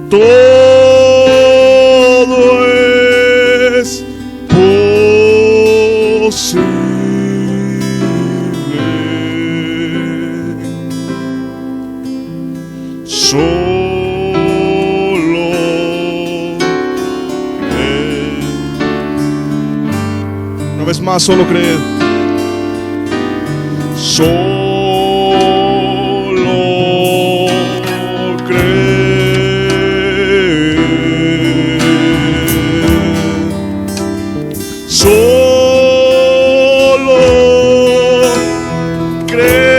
todo es posible. Solo creer. Una vez más, solo creer. Solo creer. Solo creer.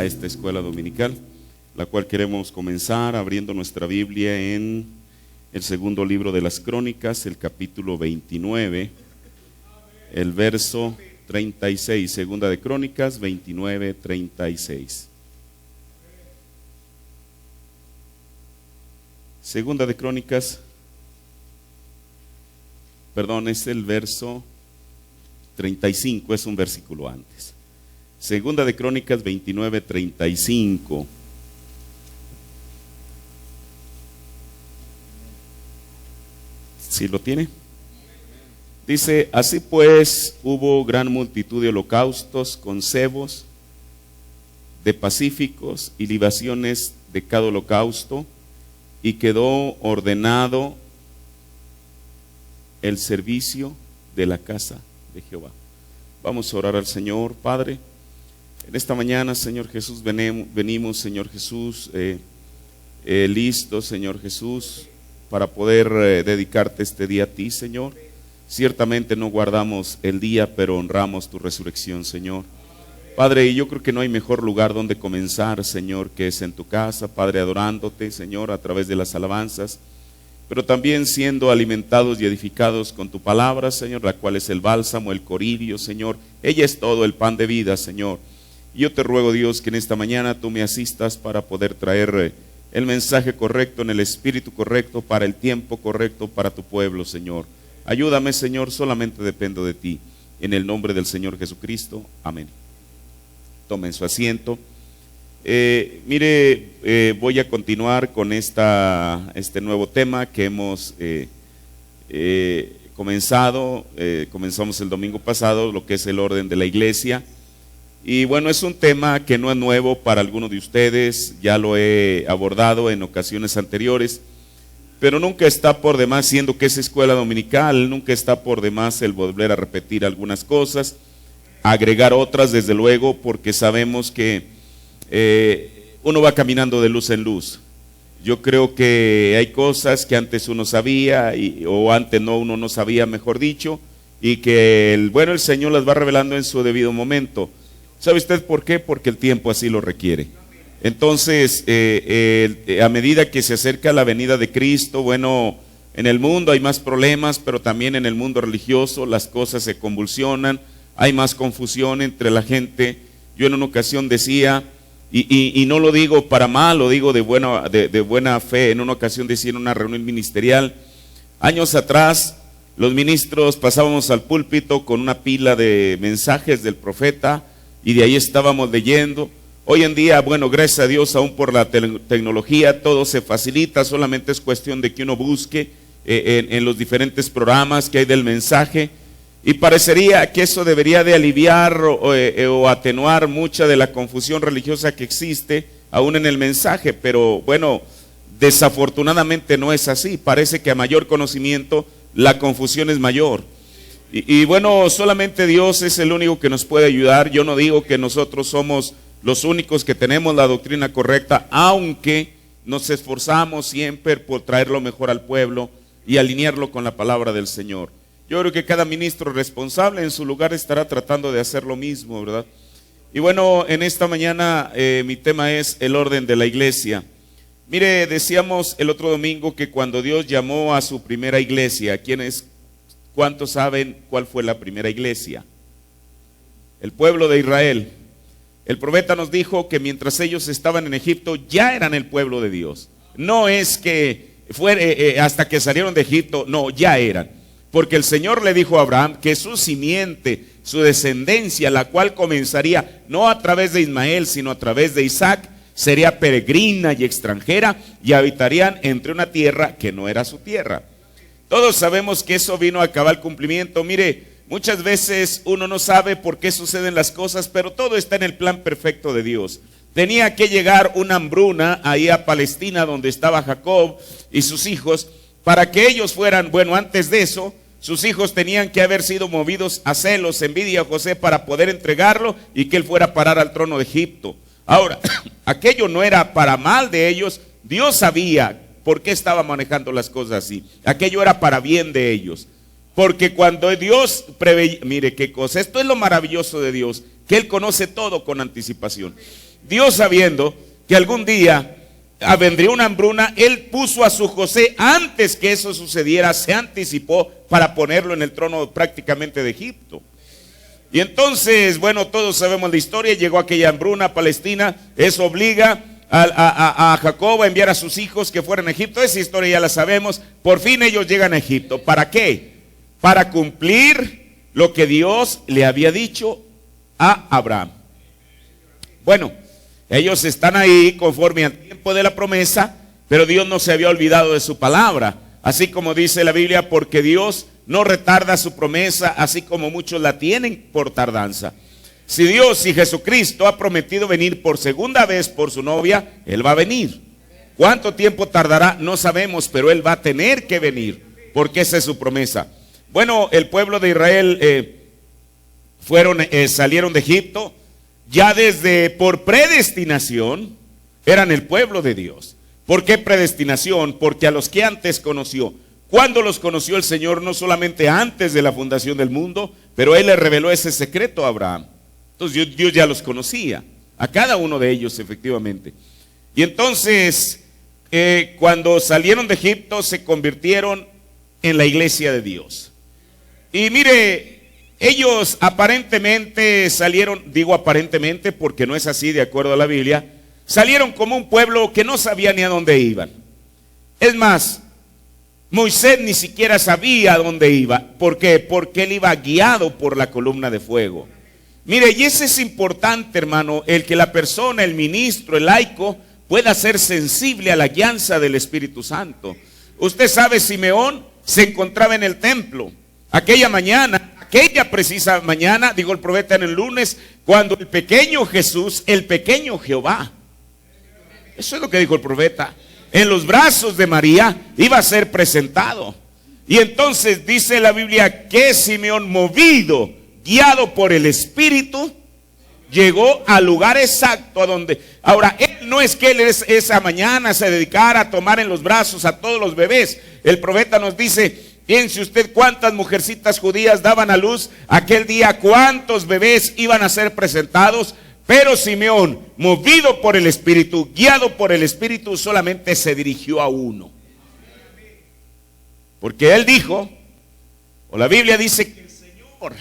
Esta escuela dominical, la cual queremos comenzar abriendo nuestra Biblia en el segundo libro de las Crónicas, el capítulo 29, el verso 36, segunda de Crónicas 29, 36. Segunda de Crónicas, perdón, es el verso 35, es un versículo antes. Segunda de Crónicas 29, 35. ¿Sí lo tiene? Dice, así pues hubo gran multitud de holocaustos con cebos, de pacíficos y libaciones de cada holocausto, y quedó ordenado el servicio de la casa de Jehová. Vamos a orar al Señor. Padre, en esta mañana, Señor Jesús, venimos, Señor Jesús, listos, Señor Jesús, para poder dedicarte este día a ti, Señor. Ciertamente no guardamos el día, pero honramos tu resurrección, Señor. Padre, y yo creo que no hay mejor lugar donde comenzar, Señor, que es en tu casa, Padre, adorándote, Señor, a través de las alabanzas, pero también siendo alimentados y edificados con tu palabra, Señor, la cual es el bálsamo, el coririo, Señor. Ella es todo, el pan de vida, Señor. Y yo te ruego, Dios, que en esta mañana tú me asistas para poder traer el mensaje correcto, en el espíritu correcto, para el tiempo correcto, para tu pueblo, Señor. Ayúdame, Señor, solamente dependo de ti. En el nombre del Señor Jesucristo, amén. Tomen su asiento. Voy a continuar con este nuevo tema que hemos comenzado. Comenzamos el domingo pasado, lo que es el orden de la iglesia. Y bueno, es un tema que no es nuevo para algunos de ustedes, ya lo he abordado en ocasiones anteriores, pero nunca está por demás, siendo que es escuela dominical, nunca está por demás el volver a repetir algunas cosas, agregar otras desde luego, porque sabemos que uno va caminando de luz en luz. Yo creo que hay cosas que antes uno sabía, o antes uno no sabía, mejor dicho, y que el Señor las va revelando en su debido momento. ¿Sabe usted por qué? Porque el tiempo así lo requiere. Entonces, a medida que se acerca la venida de Cristo, bueno, en el mundo hay más problemas, pero también en el mundo religioso las cosas se convulsionan, hay más confusión entre la gente. Yo en una ocasión decía, y no lo digo para mal, lo digo de buena fe, en una ocasión decía en una reunión ministerial, años atrás los ministros pasábamos al púlpito con una pila de mensajes del profeta, y de ahí estábamos leyendo. Hoy en día, bueno, gracias a Dios, aún por la tecnología, todo se facilita, solamente es cuestión de que uno busque en los diferentes programas que hay del mensaje, y parecería que eso debería de aliviar o atenuar mucha de la confusión religiosa que existe aún en el mensaje, pero bueno, desafortunadamente no es así. Parece que a mayor conocimiento la confusión es mayor. Y bueno, solamente Dios es el único que nos puede ayudar. Yo no digo que nosotros somos los únicos que tenemos la doctrina correcta, aunque nos esforzamos siempre por traer lo mejor al pueblo y alinearlo con la palabra del Señor. Yo creo que cada ministro responsable en su lugar estará tratando de hacer lo mismo, ¿verdad? Y bueno, en esta mañana mi tema es el orden de la iglesia. Mire, decíamos el otro domingo que cuando Dios llamó a su primera iglesia, ¿cuántos saben cuál fue la primera iglesia? El pueblo de Israel. El profeta nos dijo que mientras ellos estaban en Egipto ya eran el pueblo de Dios. No es que fue hasta que salieron de Egipto, no, ya eran. Porque el Señor le dijo a Abraham que su simiente, su descendencia, la cual comenzaría no a través de Ismael, sino a través de Isaac, sería peregrina y extranjera y habitarían entre una tierra que no era su tierra. Todos sabemos que eso vino a cabal cumplimiento. Mire, muchas veces uno no sabe por qué suceden las cosas, pero todo está en el plan perfecto de Dios. Tenía que llegar una hambruna ahí a Palestina donde estaba Jacob y sus hijos, para que ellos fueran, bueno, antes de eso, sus hijos tenían que haber sido movidos a celos, envidia a José para poder entregarlo y que él fuera a parar al trono de Egipto. Ahora, aquello no era para mal de ellos, Dios sabía por qué estaba manejando las cosas así. Aquello era para bien de ellos. Porque cuando Dios preveía, mire qué cosa, esto es lo maravilloso de Dios, que Él conoce todo con anticipación. Dios, sabiendo que algún día vendría una hambruna, Él puso a su José antes que eso sucediera, se anticipó para ponerlo en el trono prácticamente de Egipto. Y entonces, bueno, todos sabemos la historia, llegó aquella hambruna a Palestina, eso obliga a Jacob a enviar a sus hijos que fueran a Egipto. Esa historia ya la sabemos. Por fin ellos llegan a Egipto. ¿Para qué? Para cumplir lo que Dios le había dicho a Abraham. Bueno, ellos están ahí conforme al tiempo de la promesa, pero Dios no se había olvidado de su palabra. Así como dice la Biblia, porque Dios no retarda su promesa, así como muchos la tienen por tardanza. Si Dios y Jesucristo ha prometido venir por segunda vez por su novia, Él va a venir. ¿Cuánto tiempo tardará? No sabemos, pero Él va a tener que venir, porque esa es su promesa. Bueno, el pueblo de Israel salieron de Egipto, ya desde por predestinación, eran el pueblo de Dios. ¿Por qué predestinación? Porque a los que antes conoció. ¿Cuándo los conoció el Señor? No solamente antes de la fundación del mundo, pero Él le reveló ese secreto a Abraham. Entonces Dios ya los conocía, a cada uno de ellos efectivamente. Y entonces, cuando salieron de Egipto, se convirtieron en la iglesia de Dios. Y mire, ellos aparentemente salieron, digo aparentemente porque no es así de acuerdo a la Biblia, salieron como un pueblo que no sabía ni a dónde iban. Es más, Moisés ni siquiera sabía a dónde iba. ¿Por qué? Porque él iba guiado por la columna de fuego. Mire, y eso es importante, hermano, el que la persona, el ministro, el laico, pueda ser sensible a la guianza del Espíritu Santo. Usted sabe, Simeón se encontraba en el templo aquella mañana, aquella precisa mañana, dijo el profeta en el lunes, cuando el pequeño Jesús, el pequeño Jehová, eso es lo que dijo el profeta, en los brazos de María iba a ser presentado. Y entonces dice la Biblia que Simeón, movido, guiado por el Espíritu, llegó al lugar exacto a donde, ahora, él no es que él esa mañana se dedicara a tomar en los brazos a todos los bebés. El profeta nos dice, piense usted cuántas mujercitas judías daban a luz aquel día, cuántos bebés iban a ser presentados. Pero Simeón, movido por el Espíritu, guiado por el Espíritu, solamente se dirigió a uno. Porque él dijo, o la Biblia dice que el Señor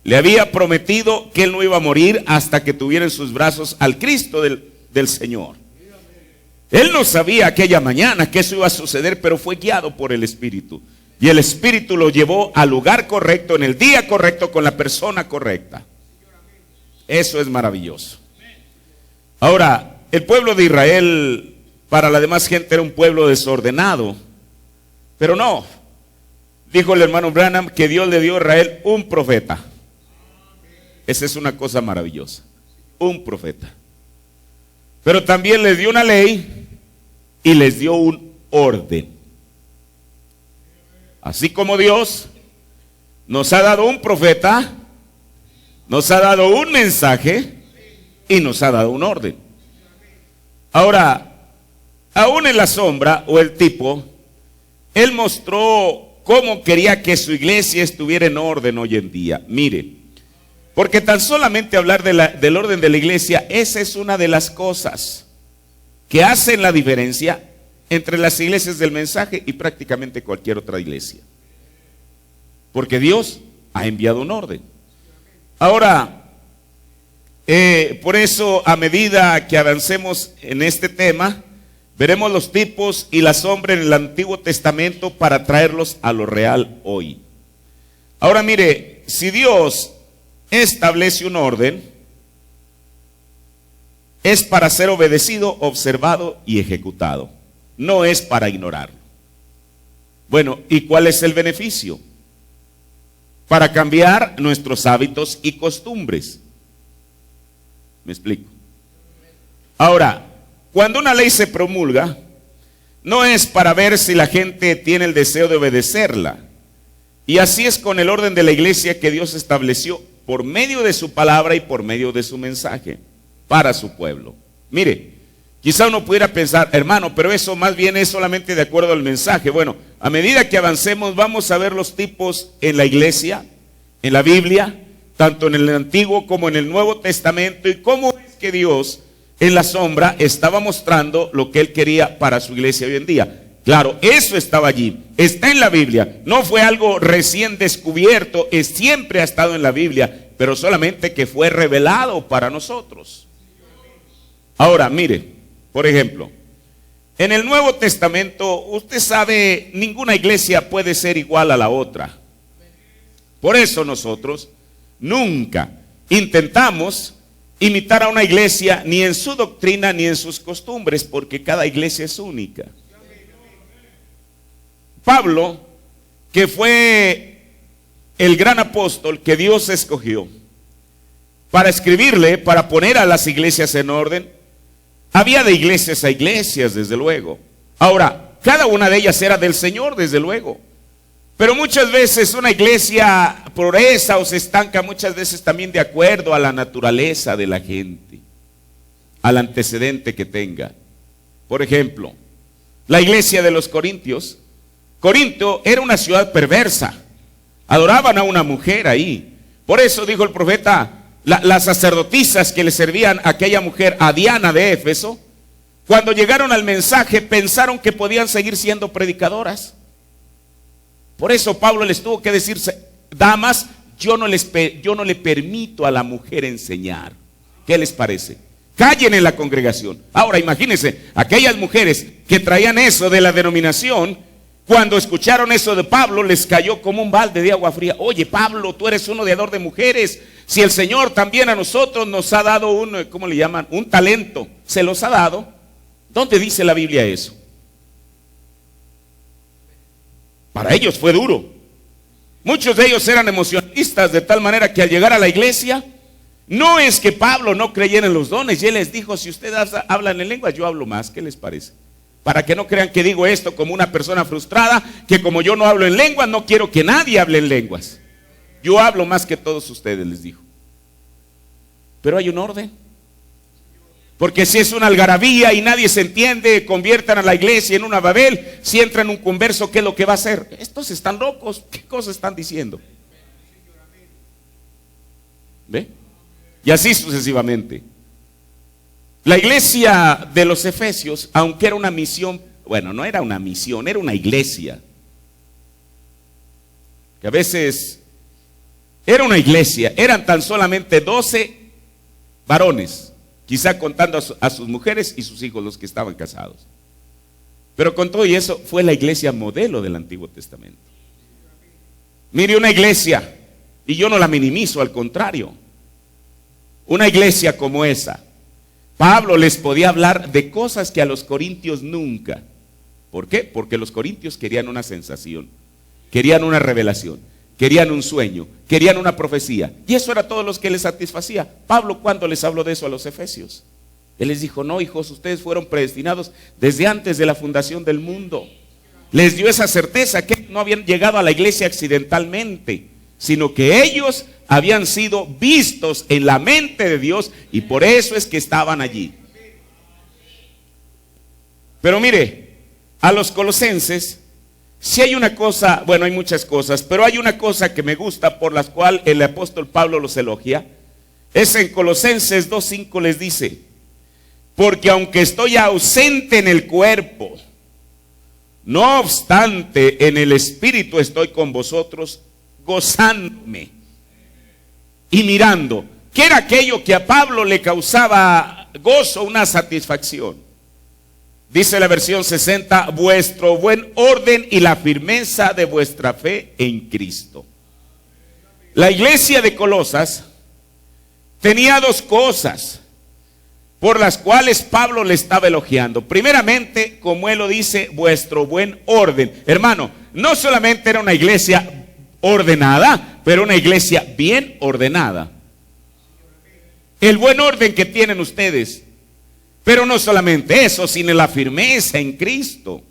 le había prometido que él no iba a morir hasta que tuviera en sus brazos al Cristo del Señor. Él no sabía aquella mañana que eso iba a suceder, pero fue guiado por el Espíritu. Y el Espíritu lo llevó al lugar correcto, en el día correcto, con la persona correcta. Eso es maravilloso. Ahora, el pueblo de Israel, para la demás gente, era un pueblo desordenado. Pero no, dijo el hermano Branham que Dios le dio a Israel un profeta. Esa es una cosa maravillosa, un profeta. Pero también les dio una ley y les dio un orden. Así como Dios nos ha dado un profeta, nos ha dado un mensaje y nos ha dado un orden. Ahora, aún en la sombra o el tipo, él mostró cómo quería que su iglesia estuviera en orden hoy en día. Mire, Porque tan solamente hablar del orden de la iglesia, esa es una de las cosas que hacen la diferencia entre las iglesias del mensaje y prácticamente cualquier otra iglesia. Porque Dios ha enviado un orden. Ahora, por eso, a medida que avancemos en este tema, veremos los tipos y las sombras en el Antiguo Testamento para traerlos a lo real hoy. Ahora mire, si Dios establece un orden, es para ser obedecido, observado y ejecutado. No es para ignorarlo. Bueno, ¿y cuál es el beneficio? Para cambiar nuestros hábitos y costumbres. ¿Me explico? Ahora, cuando una ley se promulga, no es para ver si la gente tiene el deseo de obedecerla. Y así es con el orden de la iglesia que Dios estableció por medio de su palabra y por medio de su mensaje para su pueblo. Mire, quizá uno pudiera pensar, hermano, pero eso más bien es solamente de acuerdo al mensaje. Bueno, a medida que avancemos vamos a ver los tipos en la iglesia, en la Biblia, tanto en el Antiguo como en el Nuevo Testamento, y cómo es que Dios en la sombra estaba mostrando lo que Él quería para su iglesia hoy en día. Claro, eso estaba allí, está en la Biblia, no fue algo recién descubierto, siempre ha estado en la Biblia, pero solamente que fue revelado para nosotros. Ahora, mire, por ejemplo, en el Nuevo Testamento, usted sabe, ninguna iglesia puede ser igual a la otra. Por eso nosotros nunca intentamos imitar a una iglesia ni en su doctrina ni en sus costumbres, porque cada iglesia es única. Pablo, que fue el gran apóstol que Dios escogió para escribirle, para poner a las iglesias en orden, había de iglesias a iglesias, desde luego. Ahora, cada una de ellas era del Señor, desde luego. Pero muchas veces una iglesia progresa o se estanca, muchas veces también de acuerdo a la naturaleza de la gente, al antecedente que tenga. Por ejemplo, la iglesia de los Corintios. Corinto era una ciudad perversa, adoraban a una mujer ahí. Por eso dijo el profeta, las sacerdotisas que le servían a aquella mujer, a Diana de Éfeso, cuando llegaron al mensaje pensaron que podían seguir siendo predicadoras. Por eso Pablo les tuvo que decir, damas, yo no le permito a la mujer enseñar. ¿Qué les parece? Callen en la congregación. Ahora imagínense, aquellas mujeres que traían eso de la denominación, cuando escucharon eso de Pablo, les cayó como un balde de agua fría. Oye, Pablo, tú eres un odiador de mujeres. Si el Señor también a nosotros nos ha dado un, ¿cómo le llaman? Un talento. Se los ha dado. ¿Dónde dice la Biblia eso? Para ellos fue duro. Muchos de ellos eran emocionalistas, de tal manera que al llegar a la iglesia, no es que Pablo no creyera en los dones. Y él les dijo, si ustedes hablan en lenguas, yo hablo más. ¿Qué les parece? Para que no crean que digo esto como una persona frustrada, que como yo no hablo en lenguas, no quiero que nadie hable en lenguas. Yo hablo más que todos ustedes, les dijo. Pero hay un orden. Porque si es una algarabía y nadie se entiende, conviertan a la iglesia en una Babel. Si entran un converso, ¿qué es lo que va a hacer? Estos están locos, ¿qué cosas están diciendo? ¿Ve? Y así sucesivamente. La iglesia de los Efesios, aunque era una misión, bueno, no era una misión, era una iglesia. Que a veces era una iglesia, eran tan solamente 12 varones, quizá contando a sus mujeres y sus hijos, los que estaban casados. Pero con todo y eso, fue la iglesia modelo del Antiguo Testamento. Mire, una iglesia, y yo no la minimizo, al contrario, una iglesia como esa, Pablo les podía hablar de cosas que a los corintios nunca. ¿Por qué? Porque los corintios querían una sensación, querían una revelación, querían un sueño, querían una profecía. Y eso era todo lo que les satisfacía. Pablo, ¿cuándo les habló de eso a los efesios? Él les dijo, no, hijos, ustedes fueron predestinados desde antes de la fundación del mundo. Les dio esa certeza que no habían llegado a la iglesia accidentalmente, sino que ellos habían sido vistos en la mente de Dios y por eso es que estaban allí. Pero mire, a los colosenses Si hay una cosa, bueno, hay muchas cosas, pero hay una cosa que me gusta por la cual el apóstol Pablo los elogia. Es en Colosenses 2:5 les dice: porque aunque estoy ausente en el cuerpo, no obstante en el espíritu estoy con vosotros, gozándome y mirando. ¿Qué era aquello que a Pablo le causaba gozo, una satisfacción? Dice la versión 60, vuestro buen orden y la firmeza de vuestra fe en Cristo. La iglesia de Colosas tenía dos cosas por las cuales Pablo le estaba elogiando. Primeramente, como él lo dice, vuestro buen orden. Hermano, no solamente era una iglesia ordenada, pero una iglesia bien ordenada. El buen orden que tienen ustedes. Pero no solamente eso, sino la firmeza en Cristo.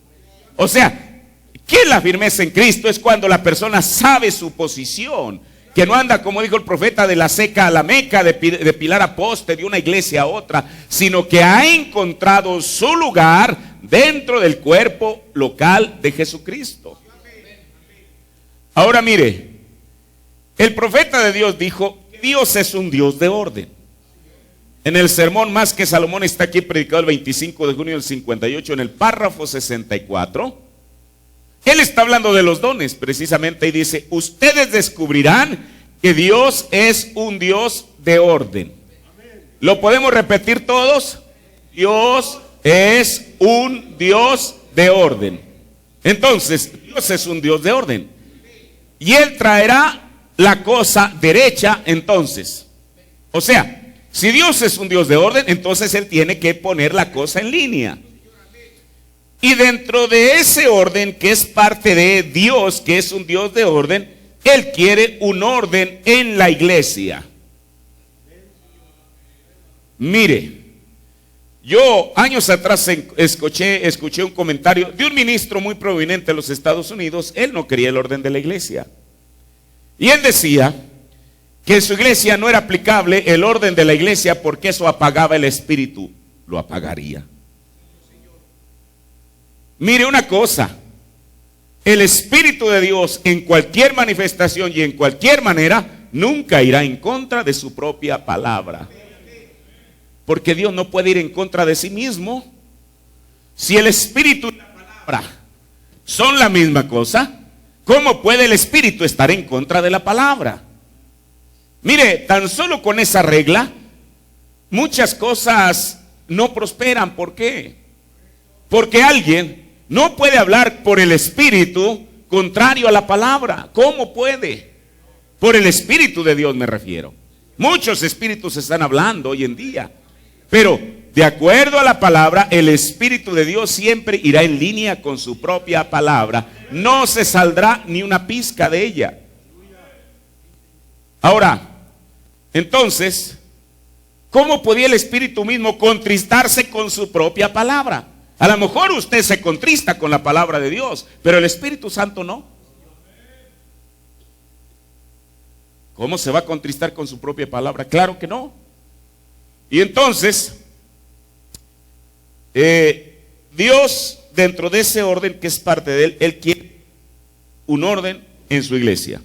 O sea, ¿qué es la firmeza en Cristo? Es cuando la persona sabe su posición, que no anda, como dijo el profeta, de la ceca a la meca, de pilar a poste, de una iglesia a otra, sino que ha encontrado su lugar dentro del cuerpo local de Jesucristo. Ahora mire, el profeta de Dios dijo que Dios es un Dios de orden. En el sermón Más que Salomón, está aquí predicado el 25 de junio del 58, en el párrafo 64. Él está hablando de los dones precisamente y dice: ustedes descubrirán que Dios es un Dios de orden. ¿Lo podemos repetir todos? Dios es un Dios de orden. Entonces, Dios es un Dios de orden. Y Él traerá la cosa derecha entonces. O sea, si Dios es un Dios de orden, entonces Él tiene que poner la cosa en línea. Y dentro de ese orden, que es parte de Dios, que es un Dios de orden, Él quiere un orden en la iglesia. Mire, yo años atrás escuché un comentario de un ministro muy prominente de los Estados Unidos. Él no quería el orden de la iglesia. Y él decía que en su iglesia no era aplicable el orden de la iglesia porque eso apagaba el espíritu. Lo apagaría. Mire una cosa, el Espíritu de Dios en cualquier manifestación y en cualquier manera nunca irá en contra de su propia palabra. Porque Dios no puede ir en contra de sí mismo. Si el Espíritu y la palabra son la misma cosa, ¿cómo puede el Espíritu estar en contra de la palabra? Mire, tan solo con esa regla, muchas cosas no prosperan. ¿Por qué? Porque alguien no puede hablar por el Espíritu contrario a la palabra. ¿Cómo puede? Por el Espíritu de Dios me refiero. Muchos espíritus están hablando hoy en día, pero de acuerdo a la palabra, el Espíritu de Dios siempre irá en línea con su propia palabra. No se saldrá ni una pizca de ella. Ahora, entonces, ¿cómo podía el Espíritu mismo contristarse con su propia palabra? A lo mejor usted se contrista con la palabra de Dios, pero el Espíritu Santo no. ¿Cómo se va a contristar con su propia palabra? Claro que no. Y entonces, Dios, dentro de ese orden que es parte de Él quiere un orden en su iglesia.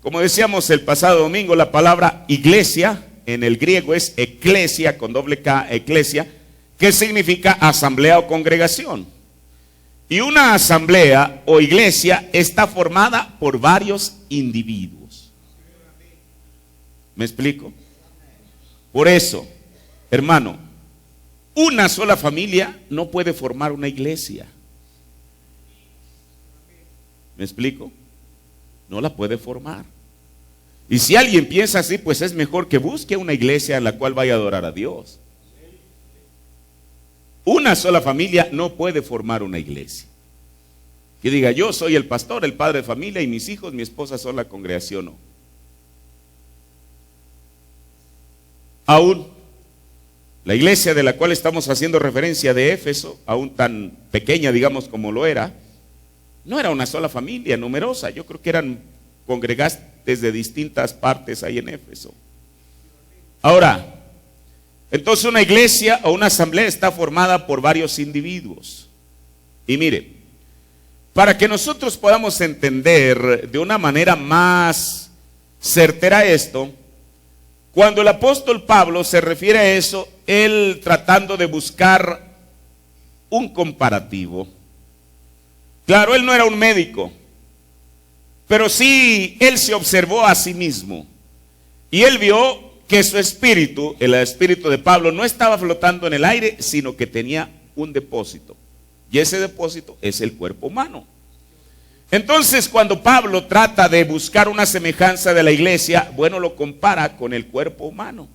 Como decíamos el pasado domingo, la palabra iglesia en el griego es eclesia, con doble K, eclesia, que significa asamblea o congregación. Y una asamblea o iglesia está formada por varios individuos. ¿Me explico? Por eso, hermano, una sola familia no puede formar una iglesia. ¿Me explico? No la puede formar. Y si alguien piensa así, pues es mejor que busque una iglesia en la cual vaya a adorar a Dios. Una sola familia no puede formar una iglesia. Que diga, yo soy el pastor, el padre de familia, y mis hijos, mi esposa son la congregación. No. Aún la iglesia de la cual estamos haciendo referencia de Éfeso, aún tan pequeña, digamos, como lo era, no era una sola familia numerosa. Yo creo que eran congregantes de distintas partes ahí en Éfeso. Ahora, entonces una iglesia o una asamblea está formada por varios individuos. Y mire, para que nosotros podamos entender de una manera más certera esto, cuando el apóstol Pablo se refiere a eso, él tratando de buscar un comparativo. Claro, él no era un médico, pero sí él se observó a sí mismo y él vio que su espíritu, el espíritu de Pablo, no estaba flotando en el aire, sino que tenía un depósito. Y ese depósito es el cuerpo humano. Entonces, cuando Pablo trata de buscar una semejanza de la iglesia, bueno, lo compara con el cuerpo humano.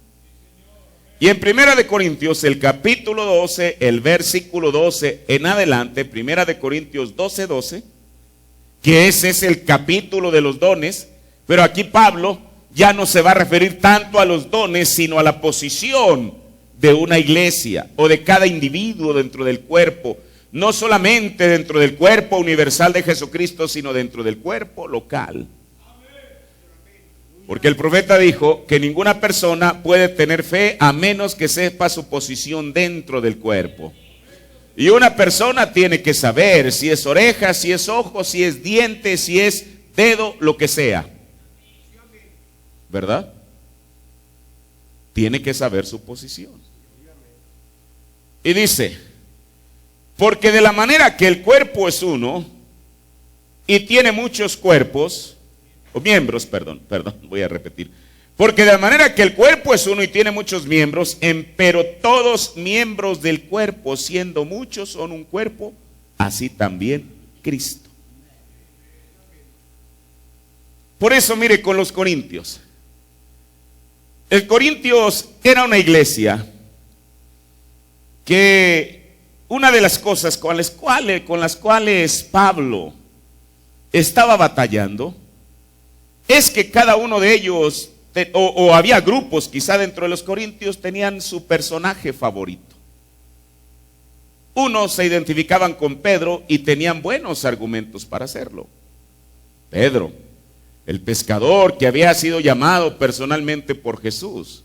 Y en 1 de Corintios, el capítulo 12, el versículo 12 en adelante, 1 de Corintios 12, 12, que ese es el capítulo de los dones, pero aquí Pablo ya no se va a referir tanto a los dones, sino a la posición de una iglesia o de cada individuo dentro del cuerpo. No solamente dentro del cuerpo universal de Jesucristo, sino dentro del cuerpo local. Porque el profeta dijo que ninguna persona puede tener fe a menos que sepa su posición dentro del cuerpo. Y una persona tiene que saber si es oreja, si es ojo, si es diente, si es dedo, lo que sea. ¿Verdad? Tiene que saber su posición. Y dice, porque de la manera que el cuerpo es uno y tiene muchos cuerpos, o miembros, perdón, voy a repetir. Porque de la manera que el cuerpo es uno y tiene muchos miembros, pero todos miembros del cuerpo, siendo muchos, son un cuerpo, así también Cristo. Por eso, mire, con los corintios. El Corintios era una iglesia que una de las cosas con las cuales Pablo estaba batallando es que cada uno de ellos, o había grupos quizá dentro de los corintios, tenían su personaje favorito. Unos se identificaban con Pedro y tenían buenos argumentos para hacerlo. Pedro, el pescador que había sido llamado personalmente por Jesús.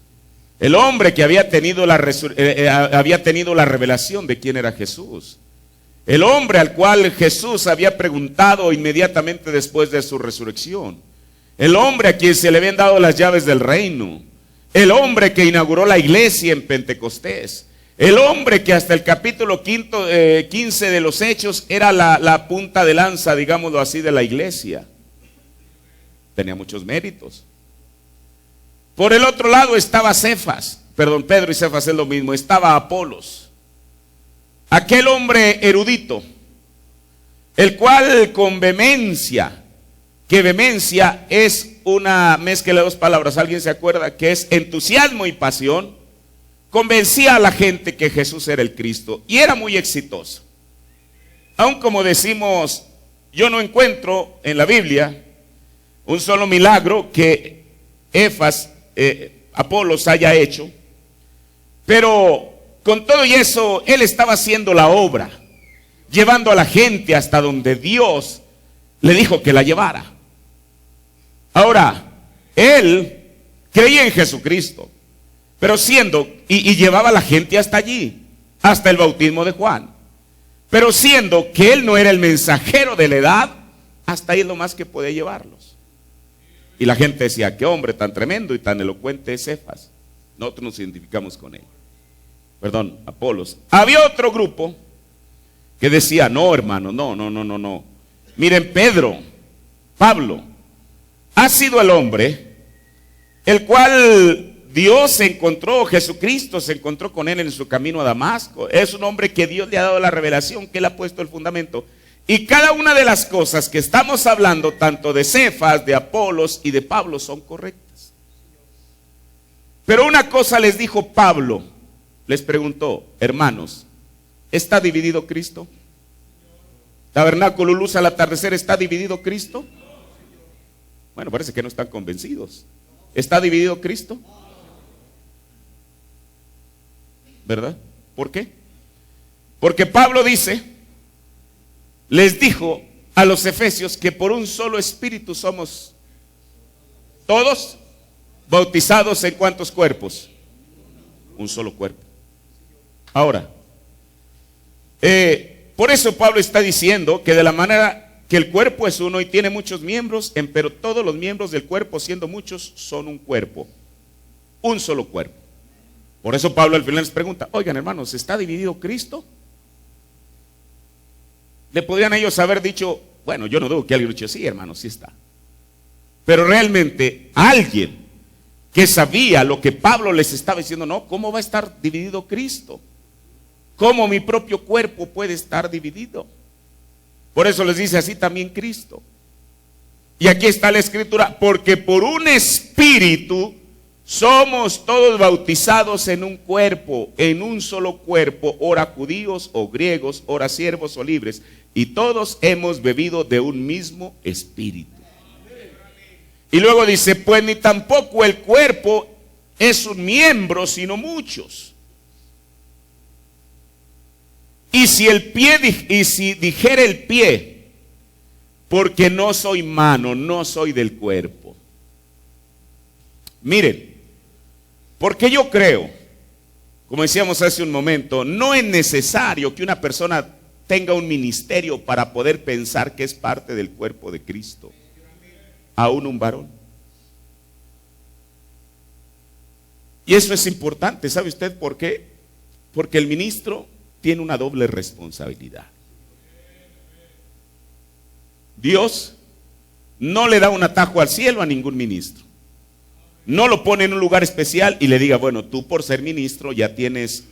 El hombre que había tenido la revelación de quién era Jesús. El hombre al cual Jesús había preguntado inmediatamente después de su resurrección. El hombre a quien se le habían dado las llaves del reino. El hombre que inauguró la iglesia en Pentecostés. El hombre que hasta el capítulo 15 de los Hechos era la punta de lanza, digámoslo así, de la iglesia. Tenía muchos méritos. Por el otro lado estaba Pedro y Cefas es lo mismo, estaba Apolos, aquel hombre erudito, el cual con vehemencia, que vehemencia es una mezcla de dos palabras, ¿alguien se acuerda? Que es entusiasmo y pasión, convencía a la gente que Jesús era el Cristo y era muy exitoso. Aun como decimos, yo no encuentro en la Biblia un solo milagro que Apolos haya hecho, pero con todo y eso él estaba haciendo la obra, llevando a la gente hasta donde Dios le dijo que la llevara. Ahora, él creía en Jesucristo, pero y llevaba a la gente hasta allí, hasta el bautismo de Juan, pero siendo que él no era el mensajero de la edad, hasta ahí es lo más que podía llevarlos. Y la gente decía, qué hombre tan tremendo y tan elocuente es Cefas. Nosotros nos identificamos con él. Apolos. Había otro grupo que decía, no hermano, no. Miren, Pablo, ha sido el hombre el cual Dios se encontró, Jesucristo se encontró con él en su camino a Damasco. Es un hombre que Dios le ha dado la revelación, que él ha puesto el fundamento. Y cada una de las cosas que estamos hablando, tanto de Cefas, de Apolos y de Pablo, son correctas. Pero una cosa les dijo Pablo, les preguntó, hermanos, ¿está dividido Cristo? Tabernáculo, luz al atardecer, ¿está dividido Cristo? Bueno, parece que no están convencidos. ¿Está dividido Cristo? ¿Verdad? ¿Por qué? Porque Pablo les dijo a los efesios que por un solo espíritu somos todos bautizados en ¿cuántos cuerpos? Un solo cuerpo. Ahora, Por eso Pablo está diciendo que de la manera que el cuerpo es uno y tiene muchos miembros, pero todos los miembros del cuerpo, siendo muchos, son un cuerpo, un solo cuerpo. Por eso Pablo al final les pregunta, oigan hermanos, ¿está dividido Cristo? Le podrían ellos haber dicho, bueno, yo no dudo que alguien dicho, sí hermano, sí está. Pero realmente alguien que sabía lo que Pablo les estaba diciendo, no, ¿cómo va a estar dividido Cristo? ¿Cómo mi propio cuerpo puede estar dividido? Por eso les dice así también Cristo. Y aquí está la escritura, porque por un espíritu somos todos bautizados en un cuerpo, en un solo cuerpo, ora judíos o griegos, ora siervos o libres, y todos hemos bebido de un mismo espíritu. Y luego dice, pues ni tampoco el cuerpo es un miembro, sino muchos. Y si dijere el pie, porque no soy mano, no soy del cuerpo. Miren, porque yo creo, como decíamos hace un momento, no es necesario que una persona tenga un ministerio para poder pensar que es parte del cuerpo de Cristo, aún un varón. Y eso es importante, ¿sabe usted por qué? Porque el ministro tiene una doble responsabilidad. Dios no le da un atajo al cielo a ningún ministro. No lo pone en un lugar especial y le diga, bueno, tú por ser ministro ya tienes,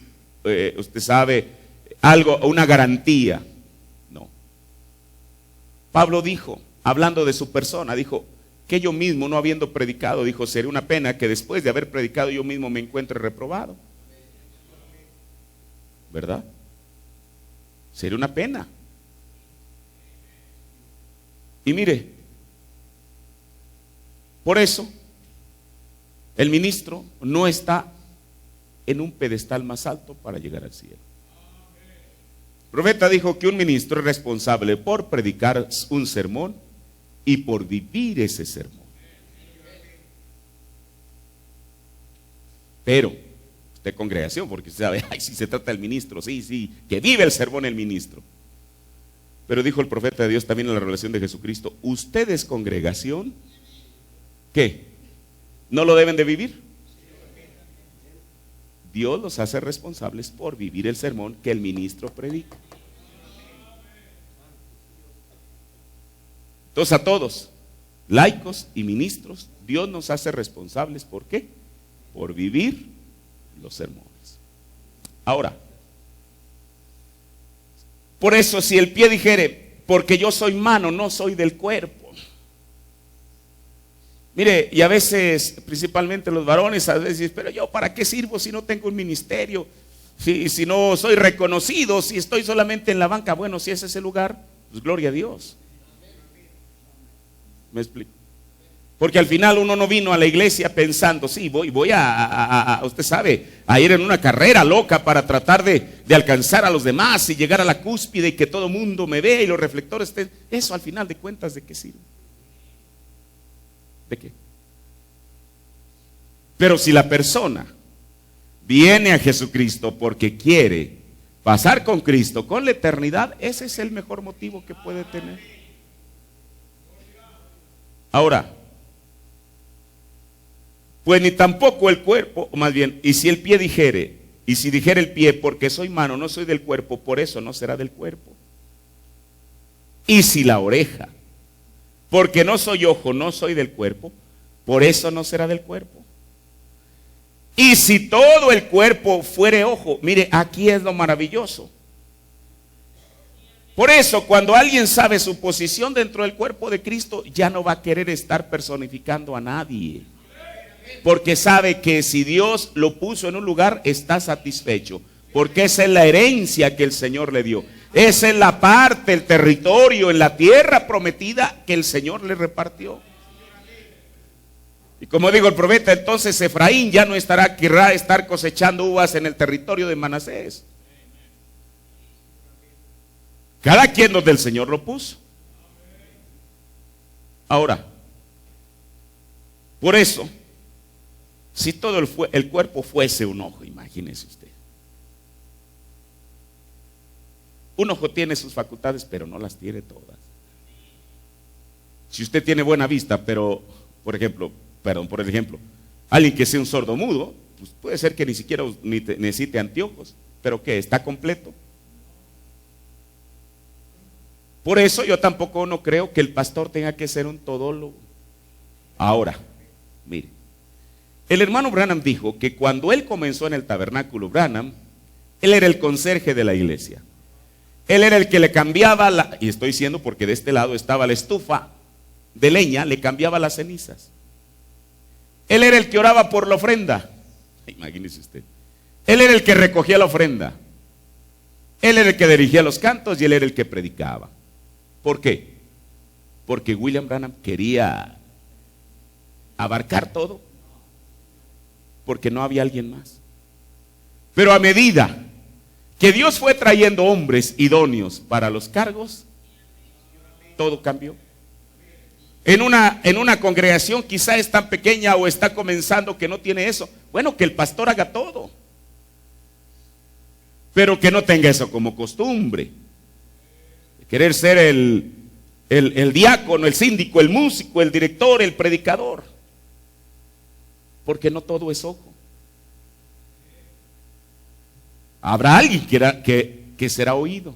usted sabe, algo, una garantía. No. Pablo dijo, hablando de su persona, dijo que yo mismo, no habiendo predicado, dijo, sería una pena que después de haber predicado yo mismo me encuentre reprobado. ¿Verdad? Sería una pena. Y mire, por eso el ministro no está en un pedestal más alto para llegar al cielo. El profeta dijo que un ministro es responsable por predicar un sermón y por vivir ese sermón. Pero, usted congregación, porque usted sabe, ay, si se trata del ministro, sí, que vive el sermón el ministro. Pero dijo el profeta de Dios también en la revelación de Jesucristo, ustedes congregación, ¿qué? ¿No lo deben de vivir? Dios los hace responsables por vivir el sermón que el ministro predica. Entonces a todos, laicos y ministros, Dios nos hace responsables, ¿por qué? Por vivir los sermones. Ahora, por eso si el pie dijere, porque yo soy mano, no soy del cuerpo. Mire, y a veces, principalmente los varones, a veces, pero yo para qué sirvo si no tengo un ministerio, si no soy reconocido, si estoy solamente en la banca. Bueno, si ese es el lugar, pues gloria a Dios. ¿Me explico? Porque al final uno no vino a la iglesia pensando, sí, voy usted sabe, a ir en una carrera loca para tratar de alcanzar a los demás y llegar a la cúspide y que todo el mundo me vea y los reflectores estén. Eso al final de cuentas, ¿de qué sirve? ¿De qué? Pero si la persona viene a Jesucristo porque quiere pasar con Cristo, con la eternidad, ese es el mejor motivo que puede tener. Ahora, pues ni tampoco el cuerpo, o más bien, y si el pie dijere, y si dijere el pie, porque soy mano, no soy del cuerpo, por eso no será del cuerpo. Y si la oreja, porque no soy ojo, no soy del cuerpo, por eso no será del cuerpo. Y si todo el cuerpo fuere ojo, mire, aquí es lo maravilloso. Por eso, cuando alguien sabe su posición dentro del cuerpo de Cristo, ya no va a querer estar personificando a nadie. Porque sabe que si Dios lo puso en un lugar, está satisfecho. Porque esa es la herencia que el Señor le dio. Esa es la parte, el territorio en la tierra prometida que el Señor le repartió. Y como digo el profeta, entonces Efraín ya no querrá estar cosechando uvas en el territorio de Manasés. Cada quien donde el Señor lo puso. Ahora, por eso, si todo el cuerpo fuese un ojo, imagínese usted. Un ojo tiene sus facultades, pero no las tiene todas. Si usted tiene buena vista, pero, por ejemplo, alguien que sea un sordo mudo, pues puede ser que ni siquiera necesite anteojos, pero que está completo. Por eso yo tampoco no creo que el pastor tenga que ser un todólogo. Ahora, mire, el hermano Branham dijo que cuando él comenzó en el tabernáculo Branham, él era el conserje de la iglesia. Él era el que le cambiaba y estoy diciendo porque de este lado estaba la estufa de leña, le cambiaba las cenizas. Él era el que oraba por la ofrenda. Imagínese usted. Él era el que recogía la ofrenda. Él era el que dirigía los cantos y él era el que predicaba. ¿Por qué? Porque William Branham quería abarcar todo, porque no había alguien más. Pero a medida que Dios fue trayendo hombres idóneos para los cargos, todo cambió. En una congregación quizá es tan pequeña o está comenzando que no tiene eso. Bueno, que el pastor haga todo, pero que no tenga eso como costumbre. Querer ser el diácono, el síndico, el músico, el director, el predicador. Porque no todo es ojo. Habrá alguien que será oído.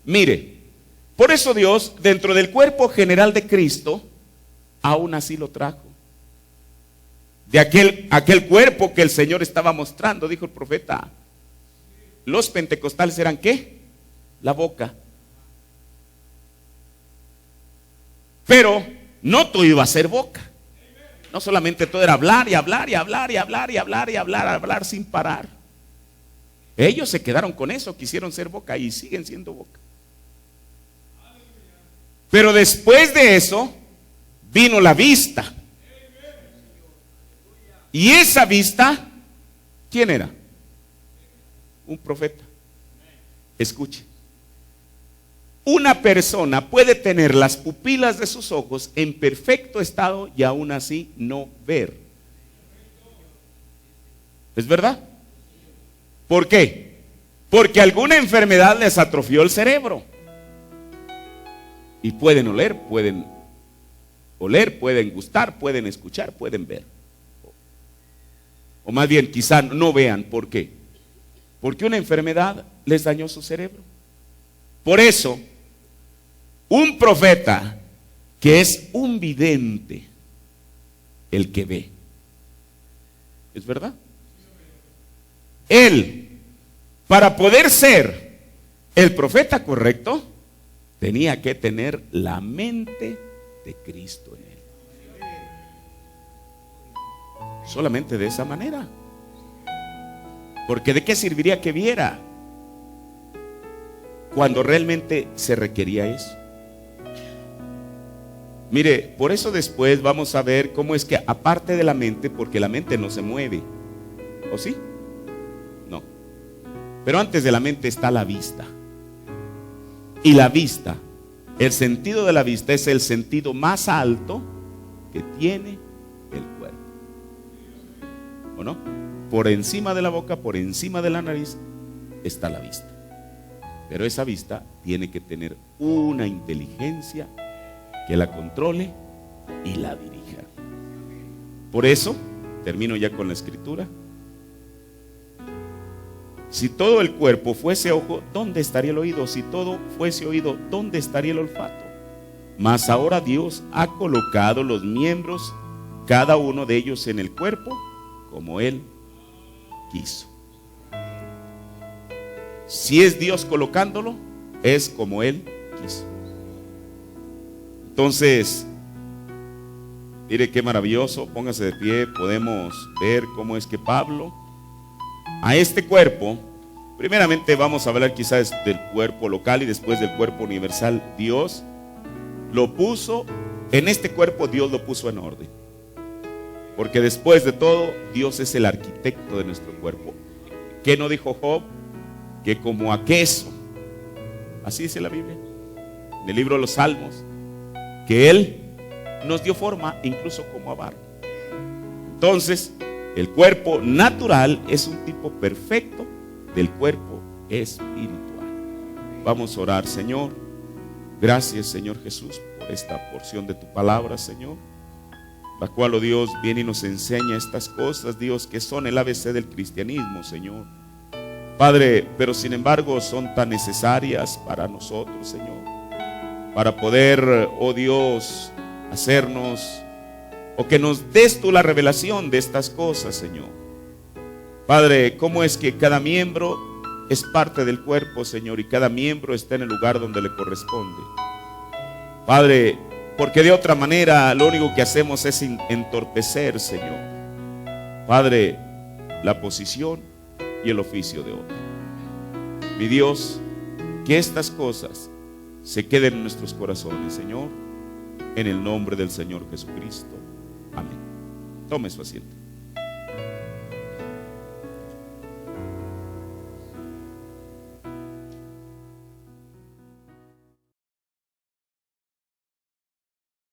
Mire, por eso Dios, dentro del cuerpo general de Cristo, aún así lo trajo. De aquel cuerpo que el Señor estaba mostrando, dijo el profeta, los pentecostales eran ¿qué? La boca. Pero no todo iba a ser boca. No solamente todo era hablar y hablar y hablar y hablar y hablar y hablar sin parar. Ellos se quedaron con eso, quisieron ser boca y siguen siendo boca. Pero después de eso vino la vista. Y esa vista, ¿quién era? Un profeta. Escuche. Una persona puede tener las pupilas de sus ojos en perfecto estado y aún así no ver. ¿Es verdad? ¿Por qué? Porque alguna enfermedad les atrofió el cerebro. Y pueden oler, pueden gustar, pueden escuchar, pueden ver. O más bien, quizá no vean. ¿Por qué? Porque una enfermedad les dañó su cerebro. Por eso, un profeta que es un vidente, el que ve. ¿Es verdad? Él, para poder ser el profeta correcto, tenía que tener la mente de Cristo en él. Solamente de esa manera. Porque ¿de qué serviría que viera cuando realmente se requería eso? Mire, por eso después vamos a ver cómo es que aparte de la mente, porque la mente no se mueve, ¿o sí? No. Pero antes de la mente está la vista. Y la vista, el sentido de la vista es el sentido más alto que tiene el cuerpo. ¿O no? Por encima de la boca, por encima de la nariz está la vista. Pero esa vista tiene que tener una inteligencia que la controle y la dirija. Por eso, termino ya con la escritura. Si todo el cuerpo fuese ojo, ¿dónde estaría el oído? Si todo fuese oído, ¿dónde estaría el olfato? Mas ahora Dios ha colocado los miembros, cada uno de ellos en el cuerpo, como Él quiso. Si es Dios colocándolo, es como Él quiso. Entonces, mire qué maravilloso, póngase de pie, podemos ver cómo es que Pablo, a este cuerpo, primeramente vamos a hablar quizás del cuerpo local y después del cuerpo universal. Dios lo puso, en este cuerpo Dios lo puso en orden. Porque después de todo, Dios es el arquitecto de nuestro cuerpo. ¿Qué no dijo Job? Que como a queso, así dice la Biblia, en el libro de los Salmos, que Él nos dio forma incluso como a barro. Entonces, el cuerpo natural es un tipo perfecto del cuerpo espiritual. vamos a orar. Señor, gracias, Señor Jesús, por esta porción de tu palabra, Señor, la cual, oh Dios, viene y nos enseña estas cosas, Dios, que son el ABC del cristianismo, Señor. Padre, pero sin embargo son tan necesarias para nosotros, Señor, para poder, oh Dios, hacernos, o que nos des tú la revelación de estas cosas, Señor. Padre, ¿cómo es que cada miembro es parte del cuerpo, Señor, y cada miembro está en el lugar donde le corresponde? Padre, porque de otra manera lo único que hacemos es entorpecer, Señor, Padre, la posición y el oficio de otro. Mi Dios, que estas cosas se queden en nuestros corazones, Señor, en el nombre del Señor Jesucristo. Amén. Tome su asiento.